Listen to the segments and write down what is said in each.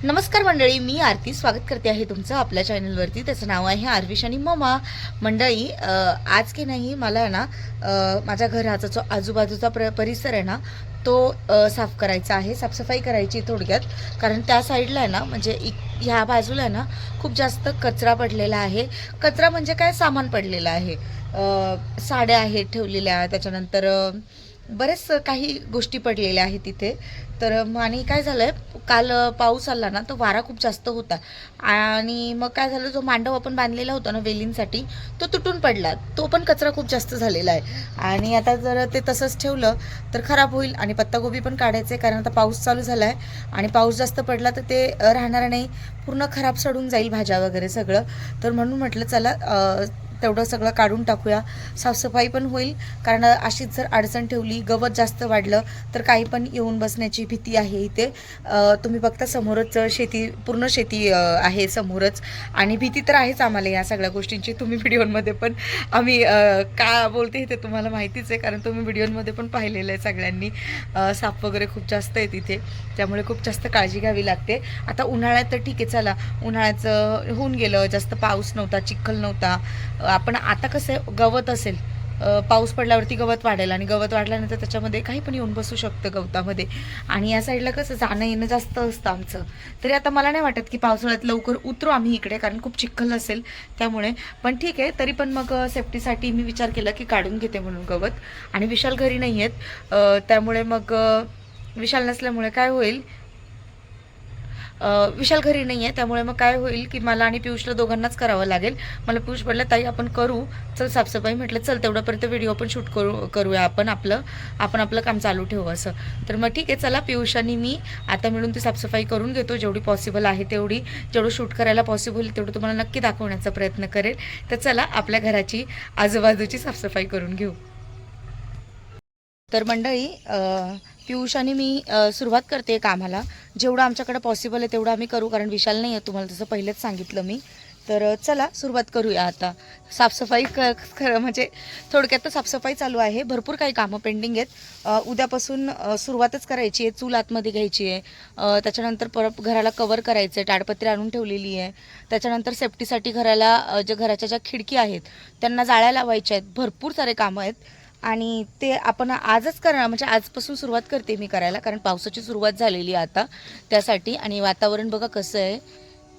नमस्कार मंडळी, मी आरती स्वागत करते आहे तुमचं आपल्या चॅनलवरती. त्याचं नाव आहे आरविश आणि ममा. मंडळी, आज की नाही मला ना माझ्या घराचा जो आजूबाजूचा परिसर आहे ना तो साफ करायचा आहे, साफसफाई करायची थोडक्यात. कारण त्या साईडला आहे ना, म्हणजे ह्या बाजूला आहे ना खूप जास्त कचरा पडलेला आहे. कचरा म्हणजे काय, सामान पडलेलं आहे. साड्या आहेत ठेवलेल्या, त्याच्यानंतर बरेच काही गोष्टी पडलेल्या आहेत तिथे. तर आणि काय झालं आहे, काल पाऊस आला ना तर वारा खूप जास्त होता आणि मग काय झालं, जो मांडव आपण बांधलेला होता ना वेलींसाठी तो तुटून पडला. तो पण कचरा खूप जास्त झालेला आहे आणि आता जर ते तसंच ठेवलं तर खराब होईल. आणि पत्तागोबी पण काढायचं आहे कारण आता पाऊस चालू झाला आहे आणि पाऊस जास्त पडला तर ते राहणार नाही, पूर्ण खराब सडून जाईल भाज्या वगैरे सगळं. तर म्हणून म्हटलं चला तेवढं सगळं काढून टाकूया, साफसफाई पण होईल. कारण अशीच जर अडचण ठेवली, गवत जास्त वाढलं तर काही पण येऊन बसण्याची भीती आहे इथे. तुम्ही बघता समोरच शेती, पूर्ण शेती आहे समोरच आणि भीती तर आहेच आम्हाला या सगळ्या गोष्टींची. तुम्ही व्हिडिओमध्ये पण आम्ही का बोलते ते तुम्हाला माहितीच आहे, कारण तुम्ही व्हिडिओमध्ये पण पाहिलेलं आहे सगळ्यांनी. साप वगैरे खूप जास्त आहे तिथे, त्यामुळे खूप जास्त काळजी घ्यावी लागते. आता उन्हाळ्यात तर ठीक आहे, चला उन्हाळ्याचं होऊन गेलं, जास्त पाऊस नव्हता, चिखल नव्हता. आपण आता कसं आहे, गवत असेल, पाऊस पडल्यावरती गवत वाढेल आणि गवत वाढल्यानंतर त्याच्यामध्ये काही पण येऊन बसू शकतं गवतामध्ये. आणि या साईडला कसं जाणं येणं जास्त असतं आमचं. तरी आता मला नाही वाटत की पावसाळ्यात लवकर उतरू आम्ही इकडे, कारण खूप चिखल असेल त्यामुळे. पण ठीक आहे, तरी पण मग सेफ्टीसाठी मी विचार केला की काढून घेते म्हणून गवत. आणि विशाल घरी नाही आहेत, त्यामुळे मग विशाल नसल्यामुळे काय होईल, विशाल घरी नाही आहे त्यामुळे मग काय होईल की मला आणि पियुषला दोघांनाच करावं लागेल. मला पियुष म्हटलं ताई आपण करू, चल साफसफाई. म्हटलं चल तेवढ्यापर्यंत व्हिडिओ पण शूट करूया आपण आपलं काम चालू ठेवू असं. तर मग ठीक आहे, चला पियुष आणि मी आता मिळून ती साफसफाई करून घेतो, जेवढी पॉसिबल आहे तेवढी. जेवढं शूट करायला पॉसिबल तेवढं तुम्हाला नक्की दाखवण्याचा प्रयत्न करेल. तर चला आपल्या घराची आजूबाजूची साफसफाई करून घेऊ. तर मंडळी, पियुष आणि मी सुरुवात करते कामाला. जेवढं आमच्याकडे पॉसिबल आहे तेवढं आम्ही करू, कारण विशाल नाही आहे, तुम्हाला तसं पहिलेच सांगितलं मी. तर चला सुरुवात करूया आता. साफसफाई खरं म्हणजे थोडक्यात तर साफसफाई चालू आहे, भरपूर काही कामं पेंडिंग आहेत. उद्यापासून सुरुवातच करायची आहे, चूल आतमध्ये घ्यायची आहे. त्याच्यानंतर परत घराला कवर करायचं आहे, ताडपत्री आणून ठेवलेली आहे. त्याच्यानंतर सेफ्टीसाठी घराला घराच्या ज्या खिडकी आहेत त्यांना जाळ्या लावायच्या आहेत. भरपूर सारे कामं आहेत आणि ते आपण आजच करणार, म्हणजे आजपासून सुरुवात करते मी करायला, कारण पावसाची सुरुवात झालेली आहे आता त्यासाठी. आणि वातावरण बघा कसं आहे,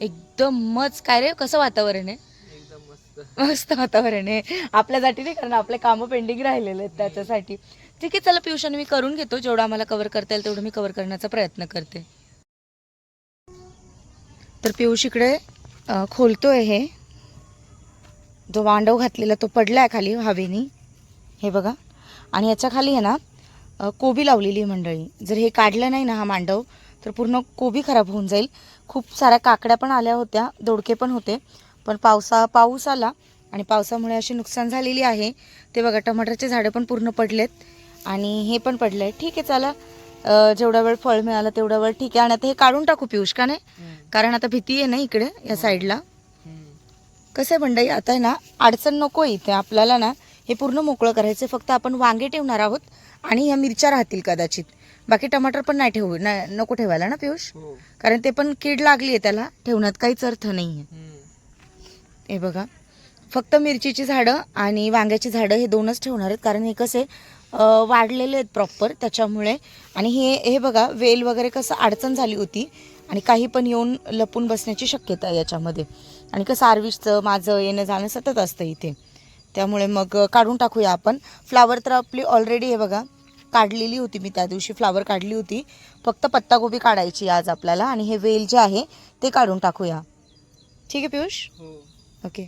एकदमच. काय रे, कसं वातावरण आहे? एकदम मस्त. मस्त वातावरण आहे आपल्यासाठी, नाही कारण आपले कामं पेंडिंग राहिलेले आहेत त्याच्यासाठी. ठीक आहे, चला पियुष आणि मी करून घेतो, जेवढं आम्हाला कव्हर करता येईल तेवढं मी कव्हर करण्याचा प्रयत्न करते. तर पियुष इकडे खोलतोय, हे जो मांडव घातलेला तो पडलाय खाली हवेनी, हे बघा. आणि याच्या खाली आहे ना कोबी लावलेली आहे मंडळी. जर हे काढलं नाही ना हा मांडव तर पूर्ण कोबी खराब होऊन जाईल. खूप साऱ्या काकड्या पण आल्या होत्या, दोडके पण होते, पण पाऊस आला आणि पावसामुळे अशी नुकसान झालेली आहे. ते बघा, टमाटरचे झाडं पण पूर्ण पडलेत आणि हे पण पडलं आहे. ठीक आहे, चला जेवढा वेळ फळ मिळालं तेवढा वेळ ठीक आहे. आणि आता हे काढून टाकू पियुष, का नाही? कारण आता भीती आहे ना इकडे या साईडला. कसं आहे मंडळी, आता आहे ना अडचण नको इथे आपल्याला ना, हे पूर्ण मोकळं करायचं. फक्त आपण वांगे ठेवणार आहोत आणि ह्या मिरच्या राहतील कदाचित. बाकी टमाटर पण नाही नको ठेवायला ना पियुष, कारण ते पण कीड लागली आहे त्याला, ठेवण्यात काहीच अर्थ नाही आहे. हे बघा, फक्त मिरचीची झाडं आणि वांग्याची झाडं हे दोनच ठेवणार आहेत, कारण हे कसे वाढलेले आहेत प्रॉपर त्याच्यामुळे. आणि हे बघा, वेल वगैरे कसं अडचण झाली होती आणि काही पण येऊन लपून बसण्याची शक्यता आहे याच्यामध्ये. आणि कसं आरविशचं माझं येणं जाणं सतत असतं इथे, त्यामुळे मग काढून टाकूया आपण. फ्लावर तर आपली ऑलरेडी हे बघा काढलेली होती मी, त्या दिवशी फ्लावर काढली होती. फक्त पत्तागोबी काढायची आज आपल्याला. आणि हे वेल जे आहे ते काढून टाकूया. ठीक आहे पियुष? ओके.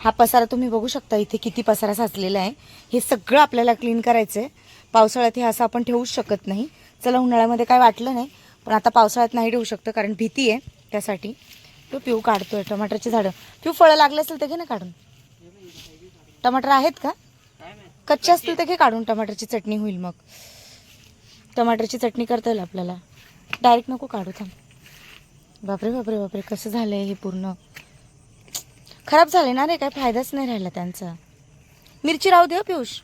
हा पसारा तुम्ही बघू शकता, इथे किती पसारा साचलेला आहे. हे सगळं आपल्याला क्लीन करायचं आहे. पावसाळ्यात हे असं आपण ठेवूच शकत नाही. चला, उन्हाळ्यामध्ये काय वाटलं नाही, पण आता पावसाळ्यात नाही ठेवू शकतं कारण भीती आहे त्यासाठी. तो पिऊ काढतोय टमाटरची झाडं. पिऊ फळं लागले असेल तर घे ना काढून. टमाटर आहेत का? कच्चे असतील तर घे काढून, टमाटरची चटणी होईल मग. टमाटरची चटणी करता येईल आपल्याला, डायरेक्ट नको काढू. थांब. बापरे बापरे बापरे, कसं झालंय हे, पूर्ण खराब झाले ना रे, काय फायदाच नाही राहिला त्यांचा. मिरची राहू दे पियुष.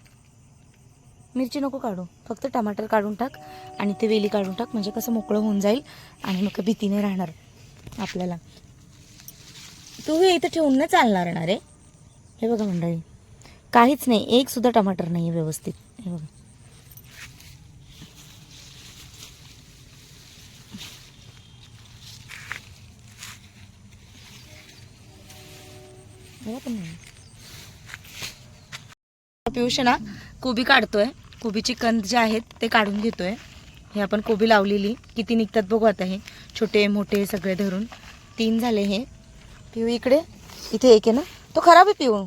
मिरची नको काढू, फक्त टमाटर काढून टाक आणि ते वेली काढून टाक, म्हणजे कसं मोकळं होऊन जाईल आणि मग भीती नाही राहणार आपल्याला. तू हे इथं ठेवून नाही चालणार ना रे. हे बघा मंडळी, काहीच नाही, एक सुद्धा टमाटर नाही आहे व्यवस्थित. हे बघा, पण नाही. पियुष ना कोबी काढतोय, कोबीची कंद जे आहेत ते काढून घेतोय. हे आपण कोबी लावलेली किती निघतात बघू आता. हे छोटे मोठे सगळे धरून 3 झाले. हे पिऊ इकडे, इथे एक आहे ना, तो खराब आहे पिऊ.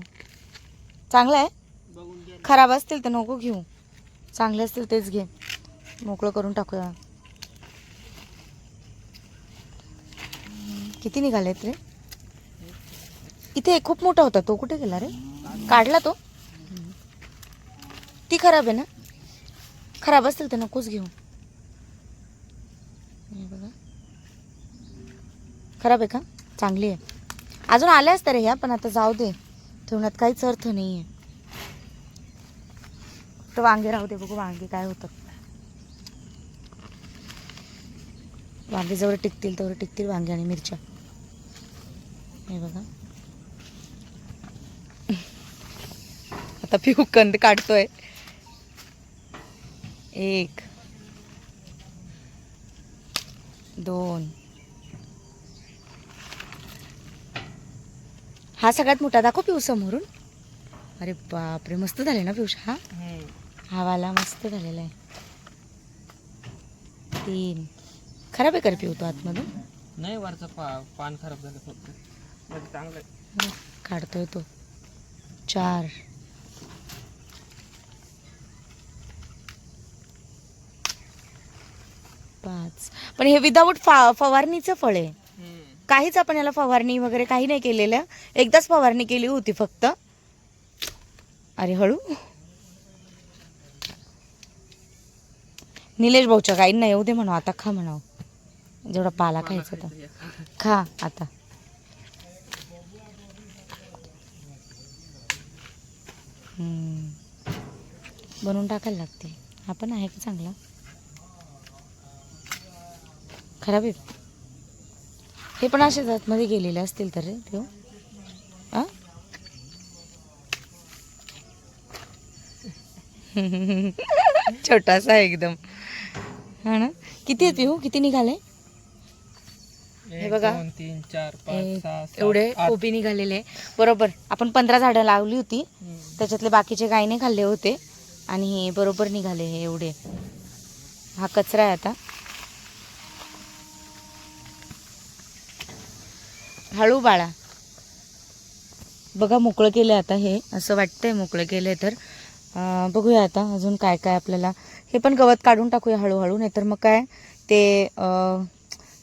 चांगला आहे, खराब असतील तर नको घेऊ, चांगले असतील तेच घे. मोकळं करून टाकूया. किती निघालेत रे. इथे एक खूप मोठा होता, तो कुठे गेला रे, काढला तो. ती खराब आहे ना, खराब असतील तर नकोच घेऊ. बघा, खराब आहे का, चांगली आहे. अजून आल्याच तर ह्या, पण आता जाऊ दे, ठेवण्यात काहीच अर्थ नाही आहे. तर वांगे राहू दे, बघू वांगे काय होतात. वांगे जेवढे टिकतील तेवढे टिकतील, वांगे आणि मिरच्या. हे बघा, आता पिऊ कंद काढतोय. 1 2, हा सगळ्यात मोठा दाखव पिऊ समोरून. अरे बापरे, मस्त झाले ना पिऊष. हा वाला मस्त झालेला आहे. 3 खराब आहे कर पिऊ तो आतमधून. नाही, वरचं पान खराब झालं फक्त, म्हणजे चांगलं आहे. काढतोय तो. 4 5. पण हे विदाऊट फवारणीचं फळ आहे. काहीच आपण याला फवारणी वगैरे काही नाही केलेलं, एकदाच फवारणी केली होती फक्त. अरे हळू, निलेश भाऊच्या गाईंना येऊ दे म्हणा आता, खा म्हणाव, जेवढा पाला खायचा तर खा आता. बनवून टाकायला लागते. हा पण आहे का चांगला, खराब आहे. हे पण असेच आतमध्ये गेलेले असतील तर रे ठेव. छोटासा आहे एकदम, हा ना. किती आहेत पिऊ, किती निघाले. हे बघा, 1 2 3 4 5 6 7 एवढे कोबी निघालेले. बरोबर आपण 15 झाडं लावली होती, त्याच्यातले बाकीचे गायीने खाल्ले होते आणि हे बरोबर निघाले हे एवढे. हा कचरा आहे आता. हळू बाळा. बघा मोकळं केलं आता, हे असं वाटतंय मोकळं केलंय तर. बघूया आता अजून काय काय आपल्याला. हे पण गवत काढून टाकूया हळूहळू, नाहीतर मग काय ते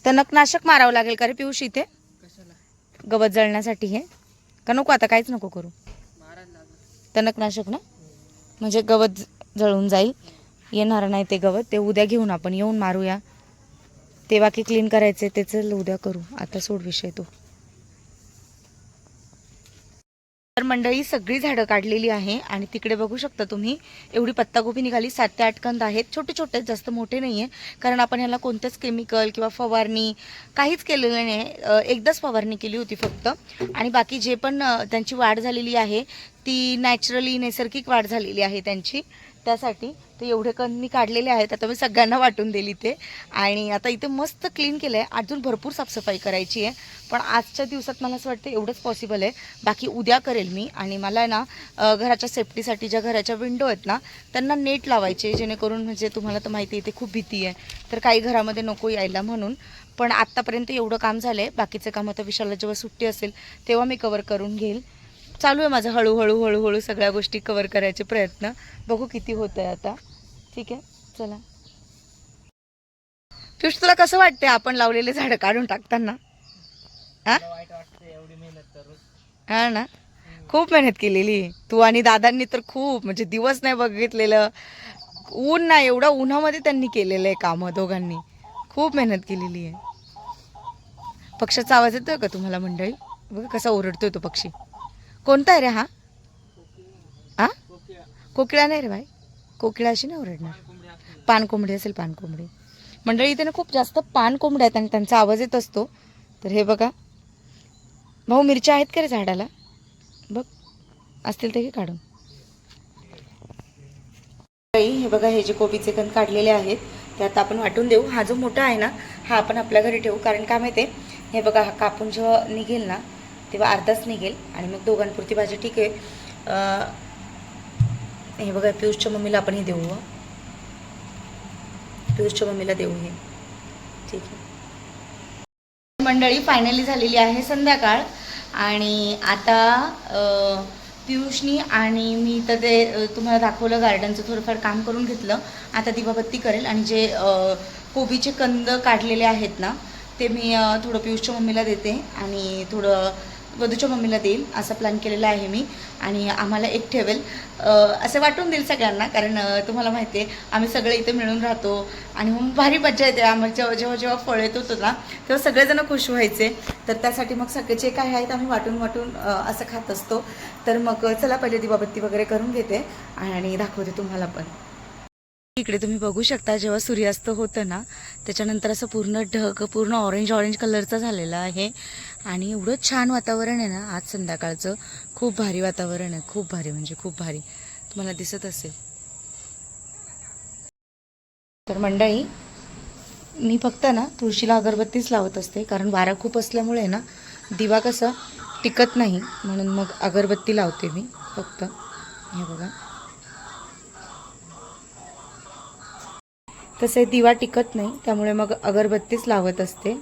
तणकनाशक मारावं लागेल का रे पिऊशी इथे गवत जळण्यासाठी. हे का नको आता, काहीच नको करू, तणकनाशक ना, म्हणजे गवत जळून जाईल. येणार नाही ते गवत, ते उद्या घेऊन आपण येऊन मारूया. ते बाकी क्लीन करायचे, त्याचं उद्या करू, आता सोड विषय तो. तर मंडळी सगळी झाडं काढलेली आहे आणि तिकडे बघू शकता तुम्ही एवढी पत्तागोबी निघाली. 7 ते 8 कंद आहेत, छोटे छोटे, जास्त मोठे नाही आहे, कारण आपण ह्याला कोणतंच केमिकल किंवा फवारणी काहीच केलेलं नाही. एकदाच फवारणी केली होती फक्त, आणि बाकी जे पण त्यांची वाढ झालेली आहे ती नॅचरली, नैसर्गिक वाढ झालेली आहे त्यांची, त्यासाठी ते एवढे कंद मी काढलेले आहेत. आता मी सगळ्यांना वाटून दिली ते, आणि आता इथे मस्त क्लीन केलं आहे. अजून भरपूर साफसफाई करायची आहे, पण आजच्या दिवसात मला असं वाटतं एवढंच पॉसिबल आहे. बाकी उद्या करेल मी. आणि मला ना घराच्या सेफ्टीसाठी ज्या घराच्या विंडो आहेत ना त्यांना नेट लावायचे, जेणेकरून म्हणजे तुम्हाला तर माहिती आहे इथे खूप भीती आहे, तर काही घरामध्ये नको यायला म्हणून. पण आत्तापर्यंत एवढं काम झालं आहे, बाकीचं काम आता विशालला जेव्हा सुट्टी असेल तेव्हा मी कवर करून घेईल. चालू आहे माझं हळूहळू हळूहळू सगळ्या गोष्टी कवर करायचे प्रयत्न. बघू किती होत आहे आता. ठीक आहे, चला. पियुष तुला कसं वाटतंय आपण लावलेले झाडं काढून टाकताना. वाईट वाटतं एवढी मेहनत करून. हा ना, खूप मेहनत केलेली तू आणि दादांनी तर, खूप म्हणजे दिवस नाही बघितलेलं. ऊन नाही, एवढं उन्हामध्ये त्यांनी केलेलं आहे कामं, दोघांनी खूप मेहनत केलेली आहे. पक्ष्याचा आवाज येतोय का तुम्हाला मंडळी. बघा कसा ओरडतोय तो पक्षी. कोणता आहे रे हा. हा, कोकिळा नाही रे बाई, कोकिळा अशी नाही ओरडणार. कोंबडी असते. पान कोंबडी असेल, पान कोंबडी. मंडळी इथे ना खूप जास्त पान कोंबड्या आहेत आणि त्यांचा आवाज येत असतो. तर हे बघा भाऊ, मिरच्या आहेत का रे झाडाला? बघ असतील ते काढून. हे बघा, हे जे कोबीचे कण काढलेले आहेत ते आता आपण वाटून देऊ. हा जो मोठा आहे ना, हा आपण आपल्या घरी ठेवू. कारण काय माहिती आहे, हे बघा, हा कापून जेव्हा निघेल ना तेव्हा अर्धाच निघेल आणि मग दोघांपुरती भाजी ठीक आहे. हे बघा, पियुषच्या मम्मीला आपण हे देऊ. पियुषच्या मम्मीला देऊ हे, ठीक आहे. मंडळी फायनली झालेली आहे संध्याकाळ आणि आता पियुषनी आणि मी तर ते तुम्हाला दाखवलं गार्डनचं थोडंफार काम करून घेतलं. आता दिवाबत्ती करेल आणि जे कोबीचे कंद काढलेले आहेत ना ते मी थोडं पियुषच्या मम्मीला देते आणि थोडं वधूच्या मम्मीला देईल असं प्लॅन केलेला आहे मी. आणि आम्हाला एक ठेवेल, असं वाटून देईल सगळ्यांना. कारण तुम्हाला माहिती आहे आम्ही सगळे इथे मिळून राहतो आणि मग भारी मजा येते. आम्हाला जेव्हा जेव्हा फळ येत होतं ना तेव्हा सगळेजण खुश व्हायचे. तर त्यासाठी मग सगळे जे काय आहेत आम्ही वाटून वाटून असं खात असतो. तर मग चला पहिले दिवाबत्ती वगैरे करून घेते आणि दाखवते तुम्हाला पण. इकडे तुम्ही बघू शकता जेव्हा सूर्यास्त होतं ना त्याच्यानंतर असं पूर्ण ढग पूर्ण ऑरेंज कलरचा झालेला आहे आणि एवढं छान वातावरण आहे ना आज संध्याकाळचं. खूप भारी वातावरण आहे, खूप भारी म्हणजे खूप भारी. तुम्हाला दिसत असेल. तर मंडळी मी फक्त ना तुळशीला अगरबत्तीच लावत असते कारण वारा खूप असल्यामुळे ना दिवा कसं टिकत नाही, म्हणून मग अगरबत्ती लावते मी फक्त. हे बघा, तसे दिवा टिकत नाही त्यामुळे मग अगरबत्तीच लावत असते.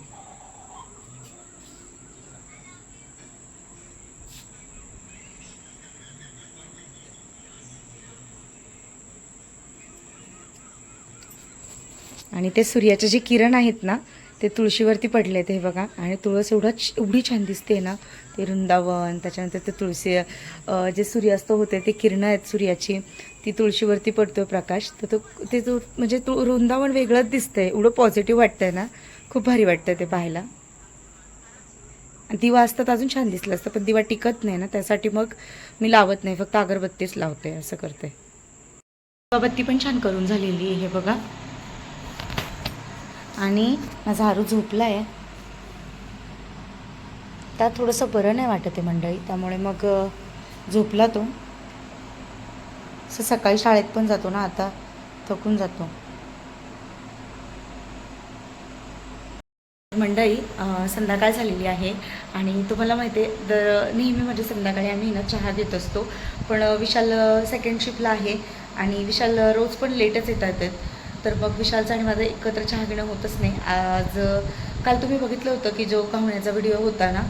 आणि ते सूर्याचे जे किरण आहेत ना ते तुळशीवरती पडले ते बघा. आणि तुळस एवढी छान दिसते ना, ते वृंदावन, त्याच्यानंतर ते तुळशी जे सूर्यास्त होते ते किरणं आहेत सूर्याची ती तुळशीवरती पडतोय प्रकाश. तर ते म्हणजे वृंदावन वेगळंच दिसतंय, एवढं पॉझिटिव्ह वाटतंय ना, खूप भारी वाटतंय ते पाहायला. दिवा असतात अजून छान दिसलं असतं पण दिवा टिकत नाही ना त्यासाठी मग मी लावत नाही, फक्त अगरबत्तीच लावते असं करते. अगरबत्ती पण छान करून झालेली आहे हे बघा. आणि माझा आरू झोपला आहे. त्यात थोडंसं बरं नाही वाटत आहे मंडळी, त्यामुळे मग झोपला तो. असं सकाळी शाळेत पण जातो ना, आता थकून जातो. मंडळी संध्याकाळ झालेली आहे आणि तुम्हाला माहिती आहे नेहमी म्हणजे संध्याकाळी आम्ही ना चहा घेत असतो. पण विशाल सेकंड शिफ्टला आहे आणि विशाल रोज पण लेटच येतात. तर मग विशालचं आणि माझं एकत्र चहा घेणं होतच नाही. काल तुम्ही बघितलं होतं की जो काहुण्याचा व्हिडिओ होता ना,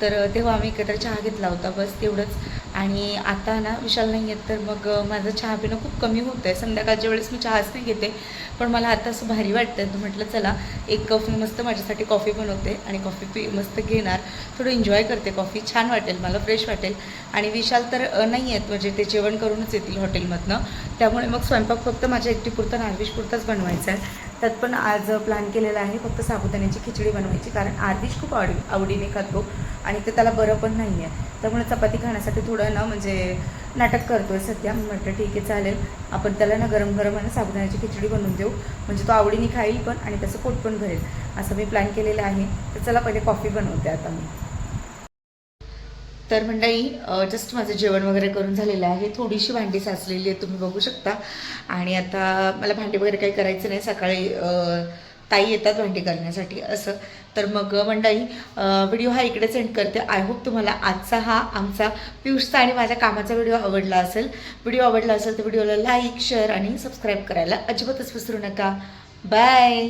तर तेव्हा आम्ही एकत्र चहा घेतला होता, बस तेवढंच. आणि आता ना विशाल नाही येत तर मग माझं चहा पिणं खूप कमी होतं आहे. संध्याकाळच्या वेळेस मी चहाच नाही घेते, पण मला आता असं भारी वाटतं तर म्हटलं चला एक कॉफी मस्त माझ्यासाठी कॉफी बनवते आणि कॉफी मस्त घेणार, थोडं एन्जॉय करते. कॉफी छान वाटेल, मला फ्रेश वाटेल. आणि विशाल तर नाही आहेत, म्हणजे ते जेवण करूनच येतील हॉटेलमधनं, त्यामुळे मग स्वयंपाक फक्त माझ्या एकटीपुरता नार्विशपुरताच बनवायचा आहे. त्यात पण आज प्लॅन केलेला आहे फक्त साबुदाण्याची खिचडी बनवायची, कारण आर्विश खूप आवडीने खातो आणि ते त्याला बरं पण नाही आहे. त्यामुळे चपाती खाण्यासाठी थोडं ना म्हणजे नाटक करतो आहे सध्या. मी म्हटलं ठीक आहे चालेल, आपण त्याला ना गरम गरम आणि साबुदाण्याची खिचडी बनवून देऊ, म्हणजे तो आवडीने खाईल पण आणि त्याचं पोट पण भरेल, असं मी प्लॅन केलेलं आहे. तर चला पहिले कॉफी बनवते आता मी. तर मंडळी जस्ट माझं जेवण वगैरे करून झालेलं आहे. थोडीशी भांडी साचलेली आहे तुम्ही बघू शकता. आणि आता मला भांडी वगैरे काही करायचं नाही, सकाळी ताई येतात भांडी करण्यासाठी असं. तर मग मंडळी व्हिडिओ हा इकडेच एंड करते. आय होप तुम्हाला आजचा हा आमचा पियुषचा आणि माझ्या कामाचा व्हिडिओ आवडला असेल. व्हिडिओ आवडला असेल तर व्हिडिओला लाईक, शेअर आणि सबस्क्राईब करायला अजिबातच विसरू नका. बाय.